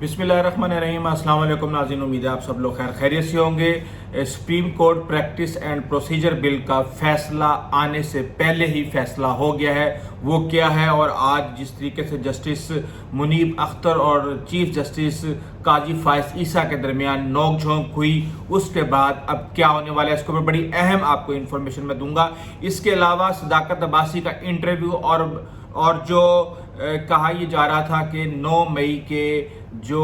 बिस्मिल्लाहिर्रहमानिर्रहीम। अस्सलाम वालेकुम नाज़रीन, उम्मीद है आप सब लोग खैरियत से होंगे। Supreme court practice and procedure bill का फैसला आने से पहले ही फैसला हो गया है। वो क्या है, और आज जिस तरीके से जस्टिस मुनीब अख्तर और चीफ जस्टिस काजी फाइज ईसा के दरमियान नोक झोंक हुई, उसके बाद अब क्या होने वाला है, इसके ऊपर बड़ी अहम आपको इन्फॉर्मेशन मैं दूंगा। इसके अलावा सदाकत अब्बासी का इंटरव्यू और जो कहा यह जा रहा था कि 9 मई के जो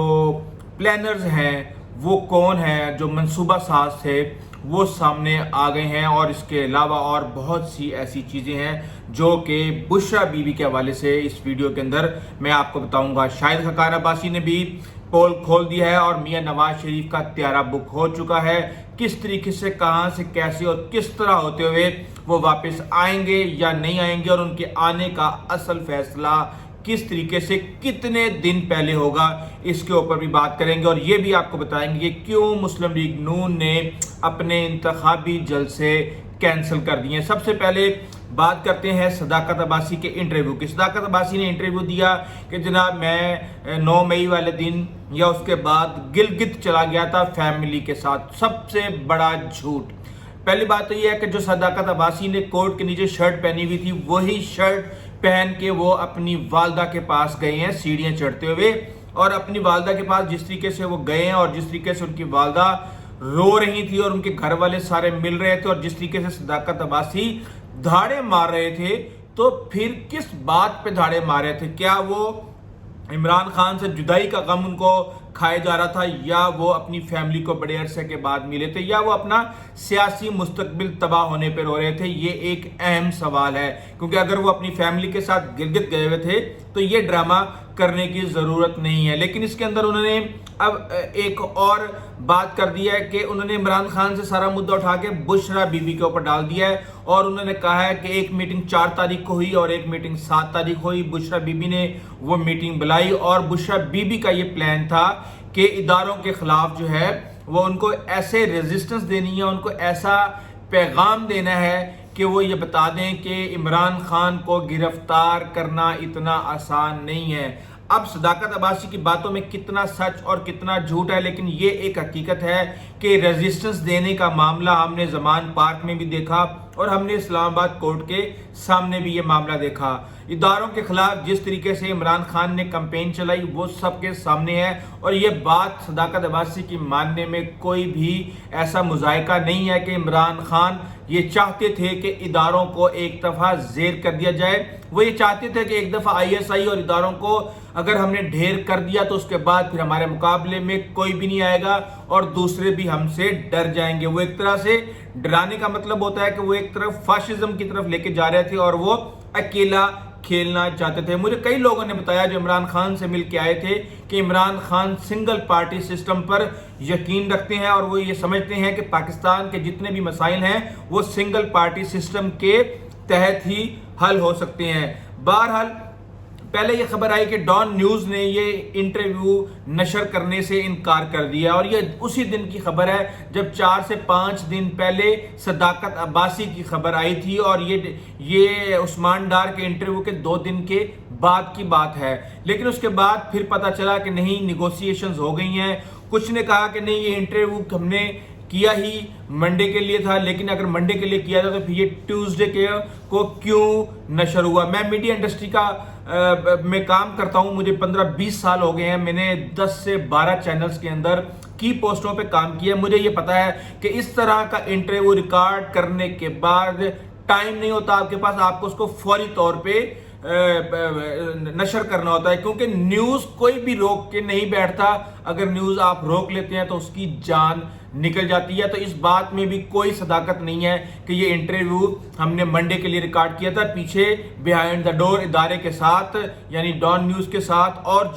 प्लानर्स हैं वो कौन है, जो मंसूबा साज थे वो सामने आ गए हैं। और इसके अलावा और बहुत सी ऐसी चीज़ें हैं जो कि बुशरा बीबी के हवाले से इस वीडियो के अंदर मैं आपको बताऊंगा। शाहिद खकान अब्बासी ने भी पोल खोल दिया है और मियां नवाज शरीफ का त्यारा बुक हो चुका है। किस तरीके से, कहां से, कैसे और किस तरह होते हुए वो वापस आएंगे या नहीं आएंगे, और उनके आने का असल फैसला किस तरीके से कितने दिन पहले होगा, इसके ऊपर भी बात करेंगे। और ये भी आपको बताएंगे कि क्यों मुस्लिम लीग नून ने अपने इंतखाबी जलसे कैंसिल कर दिए। सबसे पहले बात करते हैं सदाकत अब्बासी के इंटरव्यू की। सदाकत अब्बासी ने इंटरव्यू दिया कि जनाब मैं 9 मई वाले दिन या उसके बाद गिलगित चला गया था फैमिली के साथ। सबसे बड़ा झूठ। पहली बात तो यह है कि जो सदाकत अब्बासी ने कोर्ट के नीचे शर्ट पहनी हुई थी वही शर्ट पहन के वो अपनी वालदा के पास गए हैं सीढ़ियां चढ़ते हुए, और अपनी वालदा के पास जिस तरीके से वो गए हैं और जिस तरीके से उनकी वालदा रो रही थी और उनके घर वाले सारे मिल रहे थे और जिस तरीके से सदाकत अब्बासी धाड़े मार रहे थे, तो फिर किस बात पे धाड़े मार रहे थे? क्या वो इमरान खान से जुदाई का गम उनको खाया जा रहा था, या वो अपनी फैमिली को बड़े अरसे के बाद मिले थे, या वो अपना सियासी मुस्तकबिल तबाह होने पर रो रहे थे? ये एक अहम सवाल है, क्योंकि अगर वो अपनी फैमिली के साथ गिलगित गए हुए थे तो ये ड्रामा करने की ज़रूरत नहीं है। लेकिन इसके अंदर उन्होंने अब एक और बात कर दिया है कि उन्होंने इमरान खान से सारा मुद्दा उठा के बुशरा बीबी के ऊपर डाल दिया है, और उन्होंने कहा है कि एक मीटिंग 4 तारीख को हुई और एक मीटिंग 7 तारीख को हुई। बुशरा बीबी ने वो मीटिंग बुलाई और बुशरा बीबी का ये प्लान था कि इदारों के खिलाफ जो है वो उनको ऐसे रेजिस्टेंस देनी है, उनको ऐसा पैगाम देना है कि वो ये बता दें कि इमरान खान को गिरफ्तार करना इतना आसान नहीं है। अब सदाकत अब्बासी की बातों में कितना सच और कितना झूठ है, लेकिन ये एक हकीकत है कि रेजिस्टेंस देने का मामला हमने जमान पार्क में भी देखा और हमने इस्लामाबाद कोर्ट के सामने भी ये मामला देखा। इदारों के खिलाफ जिस तरीके से इमरान खान ने कैंपेन चलाई वो सबके सामने है, और ये बात सदाकत अब्बासी की मानने में कोई भी ऐसा मुजायका नहीं है कि इमरान खान ये चाहते थे कि इदारों को एक दफ़ा जेर कर दिया जाए। वो ये चाहते थे कि एक दफ़ा ISI और इदारों को अगर हमने ढेर कर दिया तो उसके बाद फिर हमारे मुकाबले में कोई भी नहीं आएगा और दूसरे भी हमसे डर जाएंगे। वो एक तरह से डराने का मतलब होता है कि वो एक तरफ फाशिज्म की तरफ लेके जा रहे थे और वो अकेला खेलना चाहते थे। मुझे कई लोगों ने बताया जो इमरान खान से मिल के आए थे कि Imran Khan single party system पर यकीन रखते हैं और वो ये समझते हैं कि पाकिस्तान के जितने भी मसाइल हैं वो सिंगल पार्टी सिस्टम के तहत ही हल हो सकते हैं। बहरहाल पहले ये खबर आई कि डॉन न्यूज़ ने ये इंटरव्यू नशर करने से इनकार कर दिया, और ये उसी दिन की खबर है जब 4 से 5 दिन पहले सदाकत अब्बासी की खबर आई थी, और ये उस्मान डार के इंटरव्यू के 2 दिन के बाद की बात है। लेकिन उसके बाद फिर पता चला कि नहीं, निगोशिएशंस हो गई हैं। कुछ ने कहा कि नहीं, ये इंटरव्यू हमने किया ही मंडे के लिए था, लेकिन अगर मंडे के लिए किया था तो फिर ये ट्यूसडे को क्यों नशर हुआ? मैं मीडिया इंडस्ट्री का में काम करता हूं, मुझे 15-20 साल हो गए हैं। मैंने 10 से 12 चैनल्स के अंदर की पोस्टों पे काम किया। मुझे ये पता है कि इस तरह का इंटरव्यू रिकॉर्ड करने के बाद टाइम नहीं होता आपके पास, आपको उसको फौरी तौर पे नशर करना होता है, क्योंकि न्यूज़ कोई भी रोक के नहीं बैठता। अगर न्यूज़ आप रोक लेते हैं तो उसकी जान निकल जाती है। तो इस बात में भी कोई सदाकत नहीं है कि ये इंटरव्यू हमने मंडे के लिए रिकॉर्ड किया था पीछे बिहाइंड द डोर इदारे के साथ, यानी डॉन न्यूज़ के साथ, और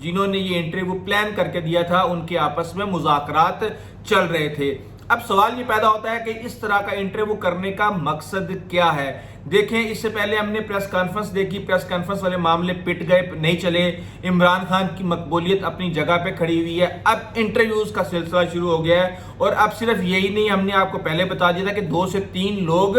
जिन्होंने ये इंटरव्यू प्लान करके दिया था उनके आपस में मुज़ाकरात चल रहे थे। अब सवाल ये पैदा होता है कि इस तरह का इंटरव्यू करने का मकसद क्या है? देखें, इससे पहले हमने प्रेस कॉन्फ्रेंस देखी, प्रेस कॉन्फ्रेंस वाले मामले पिट गए, नहीं चले। इमरान खान की मकबूलियत अपनी जगह पे खड़ी हुई है। अब इंटरव्यूज का सिलसिला शुरू हो गया है, और अब सिर्फ यही नहीं, हमने आपको पहले बता दिया था कि 2 से 3 लोग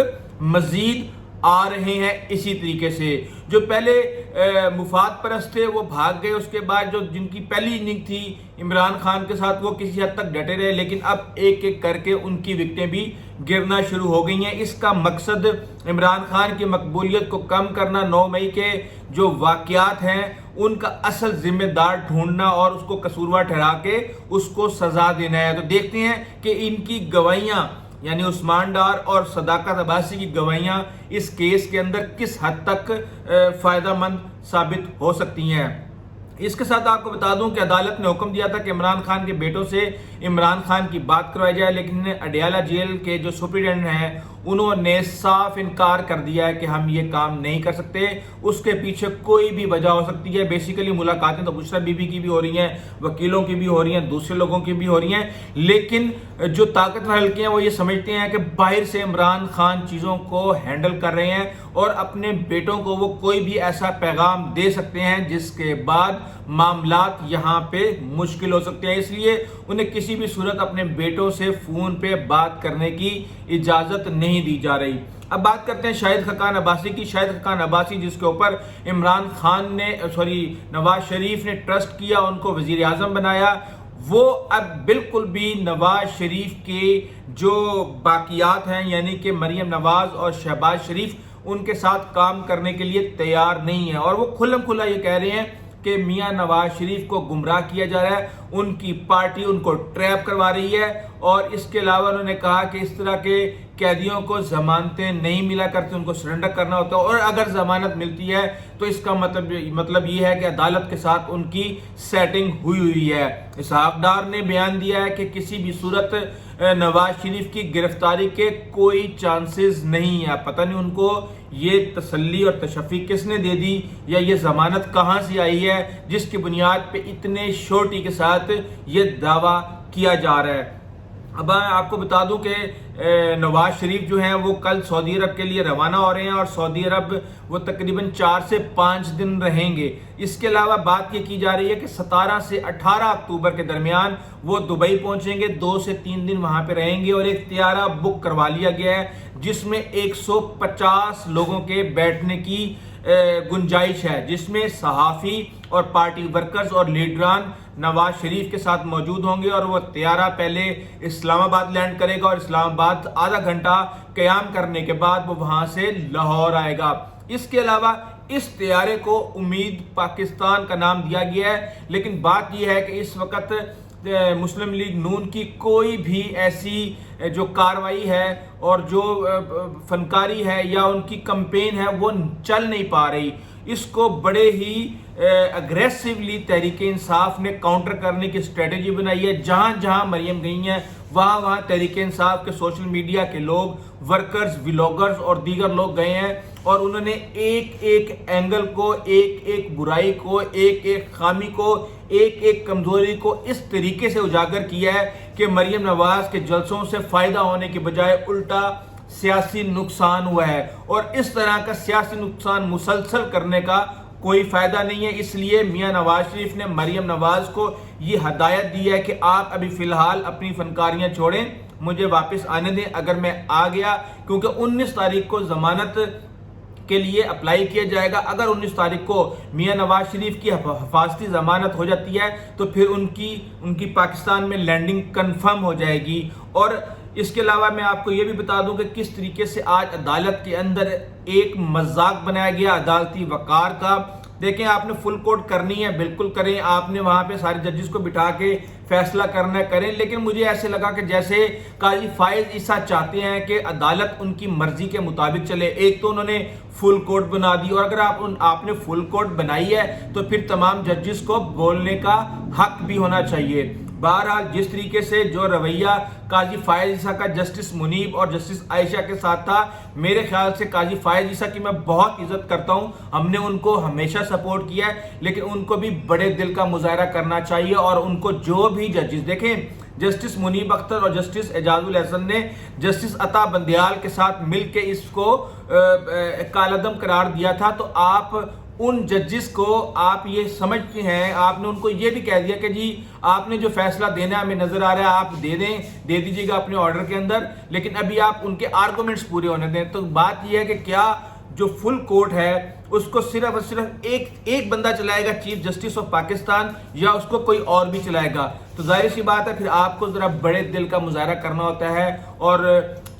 मजीद आ रहे हैं इसी तरीके से। जो पहले मुफाद परस्त थे वो भाग गए, उसके बाद जो जिनकी पहली इनिंग थी इमरान खान के साथ वो किसी हद तक डटे रहे, लेकिन अब एक एक करके उनकी विकेटें भी गिरना शुरू हो गई हैं। इसका मकसद इमरान खान की मकबूलियत को कम करना, 9 मई के जो वाक़यात हैं उनका असल जिम्मेदार ढूंढना और उसको कसूरवार ठहरा के उसको सजा देना है। तो देखते हैं कि इनकी गवाहियां यानी उस्मान डार और सदाकत अब्बासी की गवाहियां इस केस के अंदर किस हद तक फ़ायदेमंद साबित हो सकती हैं। इसके साथ आपको बता दूं कि अदालत ने हुक्म दिया था कि इमरान खान के बेटों से इमरान खान की बात करवाई जाए, लेकिन अडियाला जेल के जो सुप्रिटेंडेंट हैं उन्होंने साफ इनकार कर दिया है कि हम ये काम नहीं कर सकते। उसके पीछे कोई भी वजह हो सकती है। बेसिकली मुलाकातें तो बुशरा बीबी की भी हो रही हैं, वकीलों की भी हो रही हैं, दूसरे लोगों की भी हो रही हैं, लेकिन जो ताकतवर हल्के हैं वो ये समझते हैं कि बाहर से इमरान खान चीज़ों को हैंडल कर रहे हैं और अपने बेटों को वो कोई भी ऐसा पैगाम दे सकते हैं जिसके बाद मामलात यहाँ पे मुश्किल हो सकते हैं। इसलिए उन्हें किसी भी सूरत अपने बेटों से फ़ोन पे बात करने की इजाज़त नहीं दी जा रही। अब बात करते हैं शाहिद खकान अब्बासी की। शाहिद खकान अब्बासी जिसके ऊपर इमरान खान ने नवाज शरीफ ने ट्रस्ट किया, उनको वज़ीर आज़म बनाया, वो अब बिल्कुल भी नवाज शरीफ के जो बाकियात हैं यानी कि मरीम नवाज और शहबाज शरीफ उनके साथ काम करने के लिए तैयार नहीं है। और वो खुल्लम खुल्ला ये कह रहे हैं कि मियां नवाज शरीफ को गुमराह किया जा रहा है, उनकी पार्टी उनको ट्रैप करवा रही है। और इसके अलावा उन्होंने कहा कि इस तरह के कैदियों को जमानतें नहीं मिला करती, उनको सरेंडर करना होता है, और अगर जमानत मिलती है तो इसका मतलब ये है कि अदालत के साथ उनकी सेटिंग हुई है। इसहाक डार ने बयान दिया है कि किसी भी सूरत नवाज शरीफ की गिरफ्तारी के कोई चांसेस नहीं है। पता नहीं उनको ये तसल्ली और तशफ़ी किसने दे दी या ये जमानत कहाँ से आई है जिसकी बुनियाद पे इतने शोरटी के साथ ये दावा किया जा रहा है। अब मैं आपको बता दूं कि नवाज शरीफ जो हैं वो कल सऊदी अरब के लिए रवाना हो रहे हैं और सऊदी अरब वो तकरीबन 4 से 5 दिन रहेंगे। इसके अलावा बात ये की जा रही है कि 17 से 18 अक्टूबर के दरमियान वो दुबई पहुंचेंगे, 2 से 3 दिन वहां पे रहेंगे और एक तियारा बुक करवा लिया गया है जिसमें 150 लोगों के बैठने की गुंजाइश है, जिसमें सहाफ़ी और पार्टी वर्कर्स और लीडरान नवाज शरीफ के साथ मौजूद होंगे। और वह तियारा पहले इस्लामाबाद लैंड करेगा और इस्लामाबाद आधा घंटा क़याम करने के बाद वो वहां से लाहौर आएगा। इसके अलावा इस तियारे को उम्मीद पाकिस्तान का नाम दिया गया है, लेकिन बात यह है कि इस वक्त मुस्लिम लीग नून की कोई भी ऐसी जो कार्रवाई है और जो फनकारी है या उनकी कैंपेन है वो चल नहीं पा रही। इसको बड़े ही अग्रेसिवली तहरीक इंसाफ ने काउंटर करने की स्ट्रेटेजी बनाई है। जहां जहां मरियम गई हैं वहां वहां तहरीक इंसाफ के सोशल मीडिया के लोग, वर्कर्स, व्लॉगर्स और दीगर लोग गए हैं और उन्होंने एक एक एंगल को, एक एक बुराई को, एक एक खामी को, एक एक कमजोरी को इस तरीके से उजागर किया है कि मरियम नवाज के जलसों से फायदा होने के बजाय उल्टा सियासी नुकसान हुआ है। और इस तरह का सियासी नुकसान मुसलसल करने का कोई फायदा नहीं है। इसलिए मियां नवाज शरीफ ने मरियम नवाज को ये हदायत दी है कि आप अभी फिलहाल अपनी फनकारियां छोड़ें, मुझे वापस आने दें। अगर मैं आ गया, क्योंकि 19 तारीख को जमानत के लिए अप्लाई किया जाएगा, अगर 19 तारीख को मियां नवाज शरीफ की हिफाजती जमानत हो जाती है तो फिर उनकी पाकिस्तान में लैंडिंग कंफर्म हो जाएगी। और इसके अलावा मैं आपको ये भी बता दूं कि किस तरीके से आज अदालत के अंदर एक मजाक बनाया गया अदालती वकार का। देखें, आपने फुल कोर्ट करनी है, बिल्कुल करें, आपने वहां पे सारे जजेस को बिठा के फैसला करना है, करें, लेकिन मुझे ऐसे लगा कि जैसे काजी फायज ईसा चाहते हैं कि अदालत उनकी मर्जी के मुताबिक चले। एक तो उन्होंने फुल कोर्ट बना दी और अगर आपने फुल कोर्ट बनाई है तो फिर तमाम जजेस को बोलने का हक भी होना चाहिए। बहरहाल जिस तरीके से जो रवैया काजी फायज ईसा का जस्टिस मुनीब और जस्टिस आयशा के साथ था, मेरे ख्याल से काजी फायज ईसा की मैं बहुत इज्जत करता हूं, हमने उनको हमेशा सपोर्ट किया है, लेकिन उनको भी बड़े दिल का मुजाहरा करना चाहिए। और उनको जो भी जजेस देखें, जस्टिस मुनीब अख्तर और जस्टिस एजाजुल हसन ने जस्टिस अता बंदियाल के साथ मिलकर इसको कालअदम करार दिया था। तो आप उन जजेस को आप ये समझते हैं, आपने उनको ये भी कह दिया कि जी आपने जो फैसला देना हमें नजर आ रहा है आप दे दीजिएगा अपने ऑर्डर के अंदर, लेकिन अभी आप उनके आर्गुमेंट्स पूरे होने दें। तो बात यह है कि क्या جو فل کورٹ ہے اس کو صرف اور صرف ایک بندہ چلائے گا، چیف جسٹس آف پاکستان، یا اس کو کوئی اور بھی چلائے گا، تو ظاہر سی بات ہے پھر آپ کو ذرا بڑے دل کا مظاہرہ کرنا ہوتا ہے اور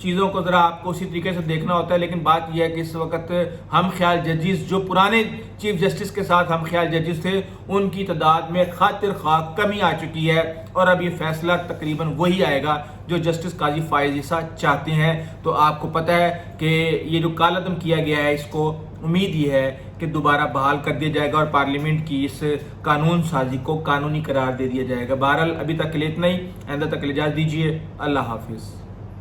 چیزوں کو ذرا آپ کو اسی طریقے سے دیکھنا ہوتا ہے. لیکن بات یہ ہے کہ اس وقت ہم خیال ججز جو پرانے چیف جسٹس کے ساتھ ہم خیال ججز تھے ان کی تعداد میں خاطر خواہ کمی آ چکی ہے، اور اب یہ فیصلہ تقریباً وہی آئے گا جو جسٹس قاضی فائز عیسیٰ چاہتے ہیں. تو آپ کو پتہ ہے کہ یہ جو کالعدم کیا گیا ہے اس کو امید یہ ہے کہ دوبارہ بحال کر دیا جائے گا اور پارلیمنٹ کی اس قانون سازی کو قانونی قرار دے دیا جائے گا. بہرحال ابھی تک کے لیے اتنا ہی، آئندہ تک کے لیے اجازت دیجیے. اللہ حافظ.